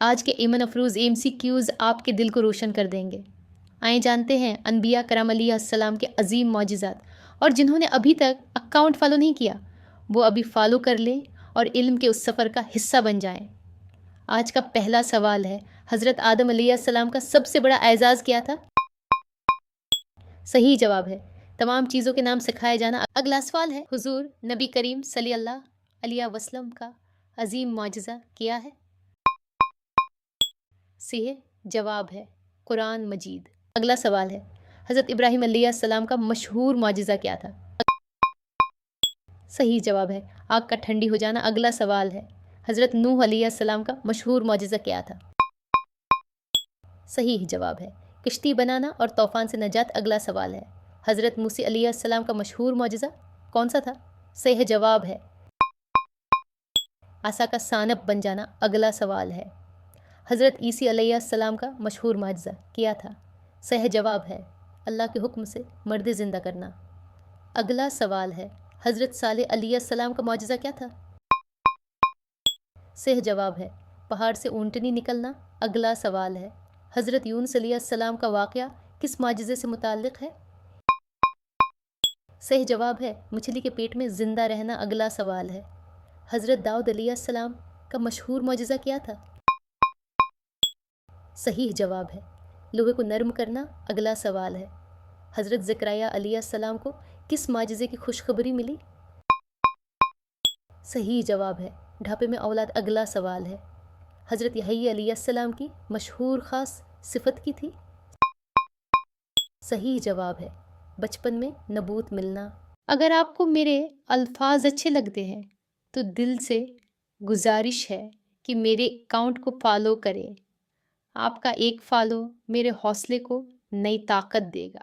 آج کے ایمن افروز MCQs آپ کے دل کو روشن کر دیں گے۔ آئیں جانتے ہیں انبیاء کرام علیہ السلام کے عظیم معجزات، اور جنہوں نے ابھی تک اکاؤنٹ فالو نہیں کیا وہ ابھی فالو کر لیں اور علم کے اس سفر کا حصہ بن جائیں۔ آج کا پہلا سوال ہے، حضرت آدم علیہ السلام کا سب سے بڑا اعزاز کیا تھا؟ صحیح جواب ہے تمام چیزوں کے نام سکھایا جانا۔ اگلا سوال ہے، حضور نبی کریم صلی اللہ علیہ وسلم کا عظیم معجزہ کیا ہے؟ صحیح جواب ہے قرآن مجید۔ اگلا سوال ہے، حضرت ابراہیم علیہ السلام کا مشہور معجزہ کیا تھا؟ صحیح جواب ہے آگ کا ٹھنڈی ہو جانا۔ اگلا سوال ہے، حضرت نوح علیہ السلام کا مشہور معجزہ کیا تھا؟ صحیح جواب ہے کشتی بنانا اور طوفان سے نجات۔ اگلا سوال ہے، حضرت موسی علیہ السلام کا مشہور معجزہ کون سا تھا؟ صحیح جواب ہے عصا کا سانپ بن جانا۔ اگلا سوال ہے، حضرت عیسی علیہ السلام کا مشہور معجزہ کیا تھا؟ صحیح جواب ہے اللہ کے حکم سے مرد زندہ کرنا۔ اگلا سوال ہے، حضرت صالح علیہ السلام کا معجزہ کیا تھا؟ صحیح جواب ہے پہاڑ سے اونٹنی نکلنا۔ اگلا سوال ہے، حضرت یونس علیہ السلام کا واقعہ کس معجزے سے متعلق ہے؟ صحیح جواب ہے مچھلی کے پیٹ میں زندہ رہنا۔ اگلا سوال ہے، حضرت داؤد علیہ السلام کا مشہور معجزہ کیا تھا؟ صحیح جواب ہے لوہے کو نرم کرنا۔ اگلا سوال ہے، حضرت زکریا علیہ السلام کو کس معجزے کی خوشخبری ملی؟ صحیح جواب ہے ڈھاپے میں اولاد۔ اگلا سوال ہے، حضرت یحییٰ علیہ السلام کی مشہور خاص صفت کی تھی؟ صحیح جواب ہے بچپن میں نبوت ملنا۔ اگر آپ کو میرے الفاظ اچھے لگتے ہیں تو دل سے گزارش ہے کہ میرے اکاؤنٹ کو فالو کریں۔ آپ کا ایک فالو میرے حوصلے کو نئی طاقت دے گا۔